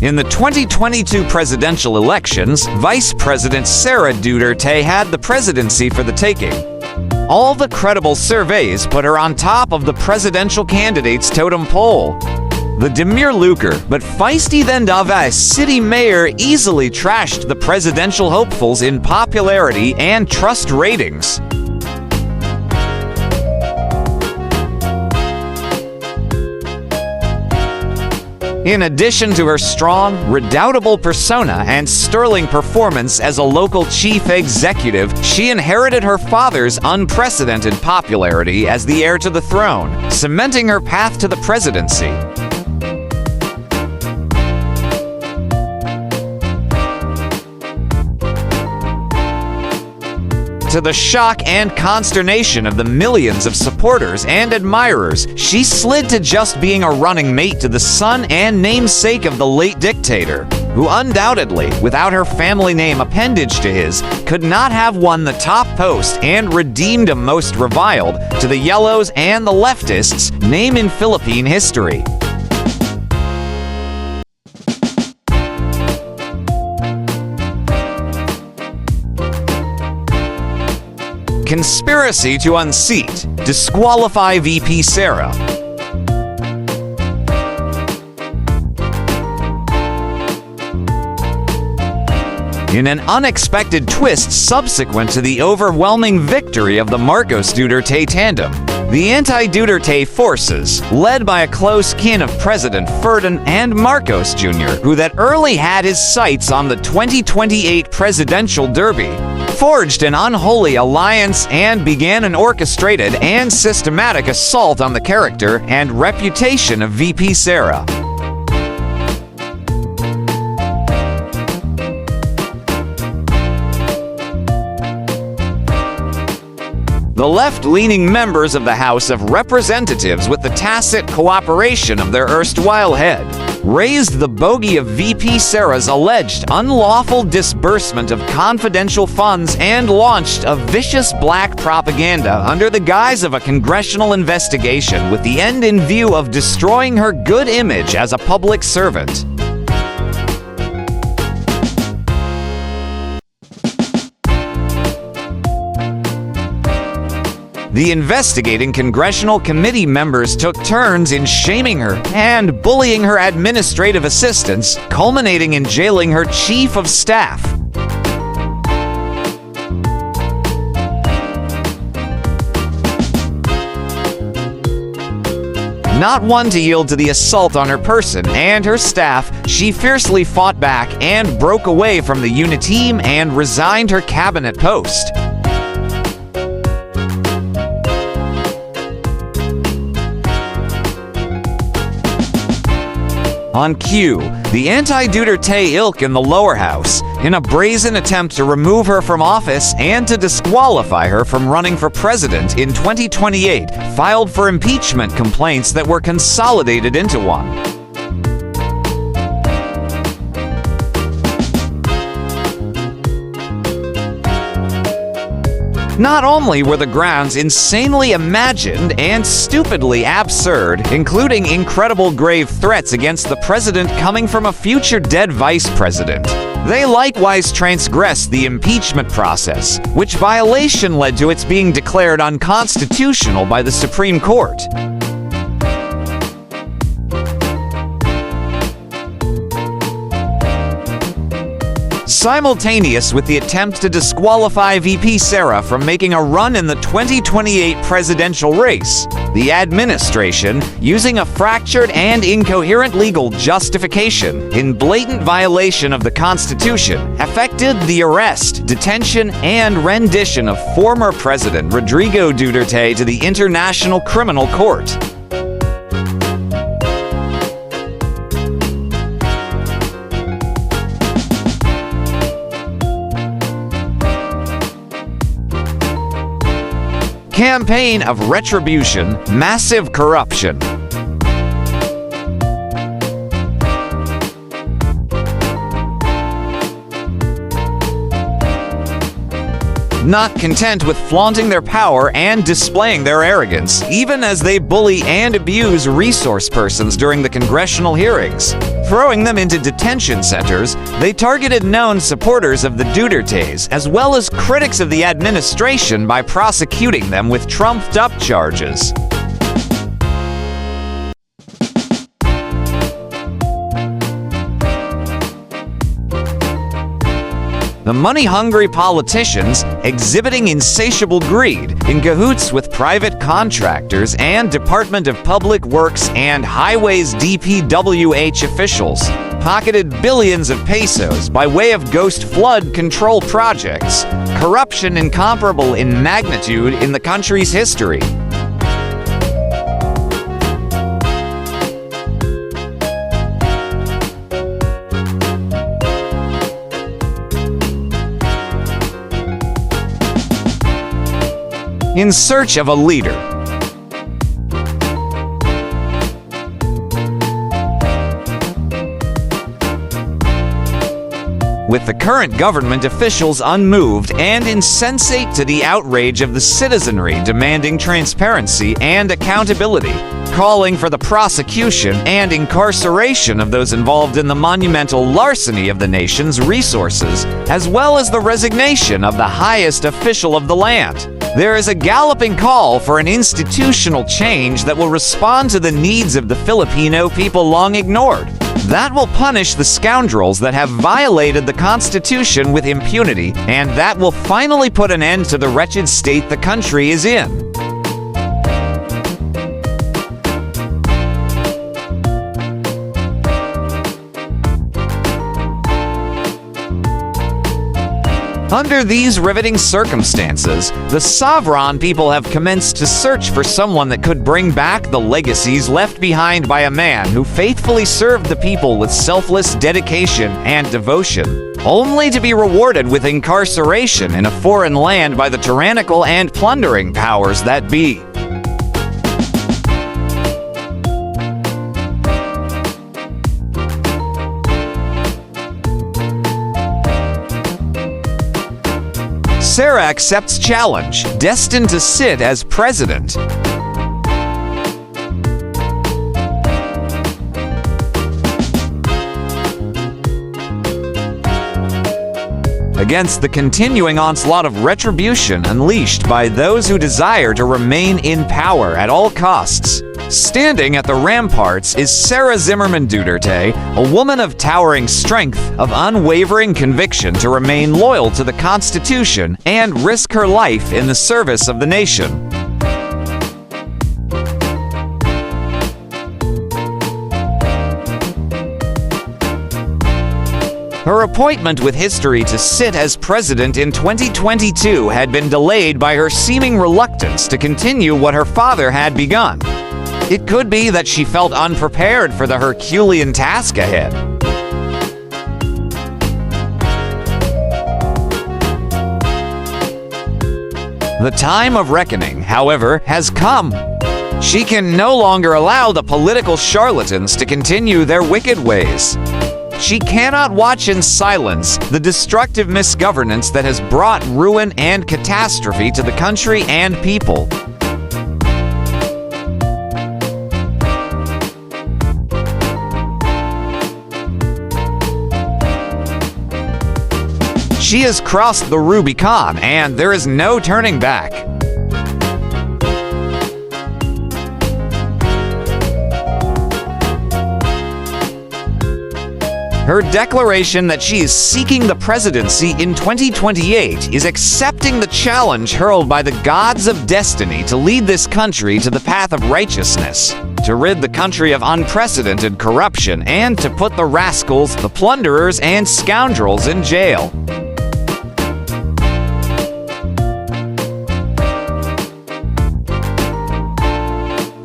In the 2022 presidential elections, Vice President Sara Duterte had the presidency for the taking. All the credible surveys put her on top of the presidential candidate's totem pole. The demure lucre but feisty then Davao city mayor easily trashed the presidential hopefuls in popularity and trust ratings. In addition to her strong, redoubtable persona and sterling performance as a local chief executive, she inherited her father's unprecedented popularity as the heir to the throne, cementing her path to the presidency. To the shock and consternation of the millions of supporters and admirers, she slid to just being a running mate to the son and namesake of the late dictator, who undoubtedly, without her family name appendage to his, could not have won the top post and redeemed a most reviled, to the yellows and the leftists, name in Philippine history. Conspiracy to unseat, disqualify VP Sara. In an unexpected twist subsequent to the overwhelming victory of the Marcos Duterte tandem, the anti-Duterte forces, led by a close kin of President Ferdinand and Marcos Jr., who that early had his sights on the 2028 presidential derby, forged an unholy alliance and began an orchestrated and systematic assault on the character and reputation of VP Sara. The left-leaning members of the House of Representatives, with the tacit cooperation of their erstwhile head, raised the bogey of VP Sara's alleged unlawful disbursement of confidential funds and launched a vicious black propaganda under the guise of a congressional investigation with the end in view of destroying her good image as a public servant. The investigating congressional committee members took turns in shaming her and bullying her administrative assistants, culminating in jailing her chief of staff. Not one to yield to the assault on her person and her staff, she fiercely fought back and broke away from the Uniteam and resigned her cabinet post. On cue, the anti-Duterte ilk in the lower house, in a brazen attempt to remove her from office and to disqualify her from running for president in 2028, filed for impeachment complaints that were consolidated into one. Not only were the grounds insanely imagined and stupidly absurd, including incredible grave threats against the president coming from a future dead vice president, they likewise transgressed the impeachment process, which violation led to its being declared unconstitutional by the Supreme Court. Simultaneous with the attempt to disqualify VP Sara from making a run in the 2028 presidential race, the administration, using a fractured and incoherent legal justification in blatant violation of the Constitution, effected the arrest, detention, and rendition of former President Rodrigo Duterte to the International Criminal Court. Campaign of retribution, massive corruption. Not content with flaunting their power and displaying their arrogance, even as they bully and abuse resource persons during the congressional hearings, Throwing them into detention centers, they targeted known supporters of the Dutertes as well as critics of the administration by prosecuting them with trumped-up charges. The money-hungry politicians, exhibiting insatiable greed, in cahoots with private contractors and Department of Public Works and Highways DPWH officials, pocketed billions of pesos by way of ghost flood control projects, corruption incomparable in magnitude in the country's history. In search of a leader. With the current government officials unmoved and insensate to the outrage of the citizenry demanding transparency and accountability, calling for the prosecution and incarceration of those involved in the monumental larceny of the nation's resources, as well as the resignation of the highest official of the land. There is a galloping call for an institutional change that will respond to the needs of the Filipino people long ignored. That will punish the scoundrels that have violated the Constitution with impunity, and that will finally put an end to the wretched state the country is in. Under these riveting circumstances, the sovereign people have commenced to search for someone that could bring back the legacies left behind by a man who faithfully served the people with selfless dedication and devotion, only to be rewarded with incarceration in a foreign land by the tyrannical and plundering powers that be. Sara accepts challenge, destined to sit as president. Against the continuing onslaught of retribution unleashed by those who desire to remain in power at all costs. Standing at the ramparts is Sara Zimmerman Duterte, a woman of towering strength, of unwavering conviction to remain loyal to the Constitution and risk her life in the service of the nation. Her appointment with history to sit as president in 2022 had been delayed by her seeming reluctance to continue what her father had begun. It could be that she felt unprepared for the Herculean task ahead. The time of reckoning, however, has come. She can no longer allow the political charlatans to continue their wicked ways. She cannot watch in silence the destructive misgovernance that has brought ruin and catastrophe to the country and people. She has crossed the Rubicon, and there is no turning back. Her declaration that she is seeking the presidency in 2028 is accepting the challenge hurled by the gods of destiny to lead this country to the path of righteousness, to rid the country of unprecedented corruption, and to put the rascals, the plunderers, and scoundrels in jail.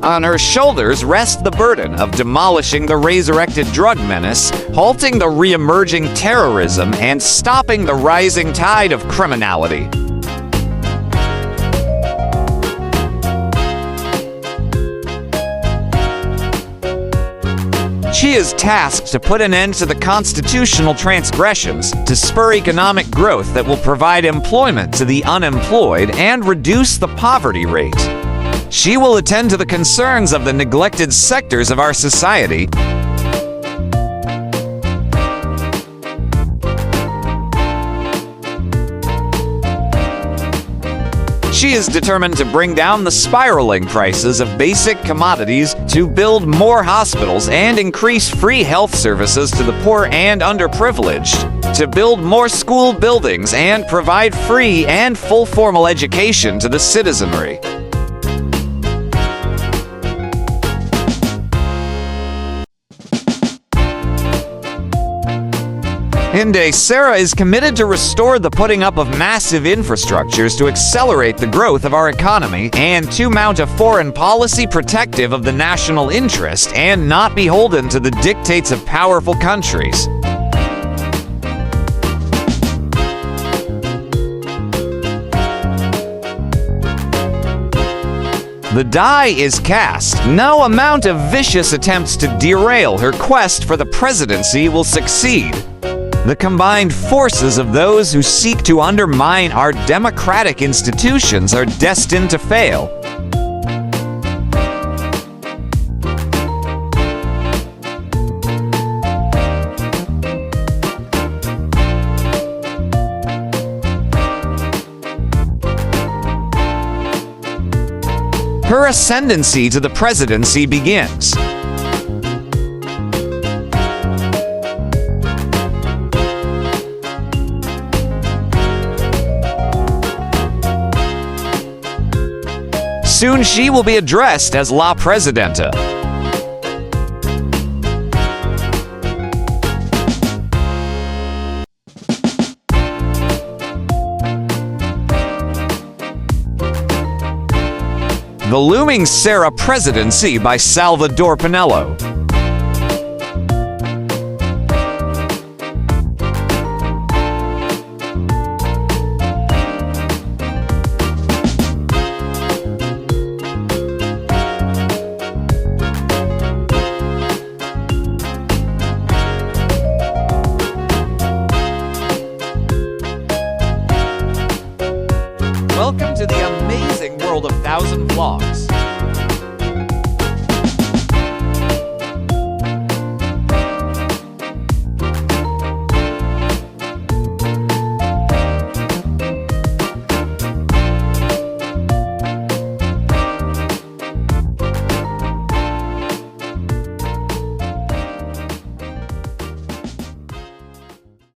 On her shoulders rests the burden of demolishing the resurrected drug menace, halting the re-emerging terrorism, and stopping the rising tide of criminality. She is tasked to put an end to the constitutional transgressions, to spur economic growth that will provide employment to the unemployed and reduce the poverty rate. She will attend to the concerns of the neglected sectors of our society. She is determined to bring down the spiraling prices of basic commodities, to build more hospitals and increase free health services to the poor and underprivileged, to build more school buildings and provide free and full formal education to the citizenry. Sara is committed to restore the putting up of massive infrastructures to accelerate the growth of our economy and to mount a foreign policy protective of the national interest and not beholden to the dictates of powerful countries. The die is cast. No amount of vicious attempts to derail her quest for the presidency will succeed. The combined forces of those who seek to undermine our democratic institutions are destined to fail. Her ascendancy to the presidency begins. Soon she will be addressed as La Presidenta. The Looming Sara Presidency by Salvador Pinello. Welcome to the amazing world of 1,000 vlogs.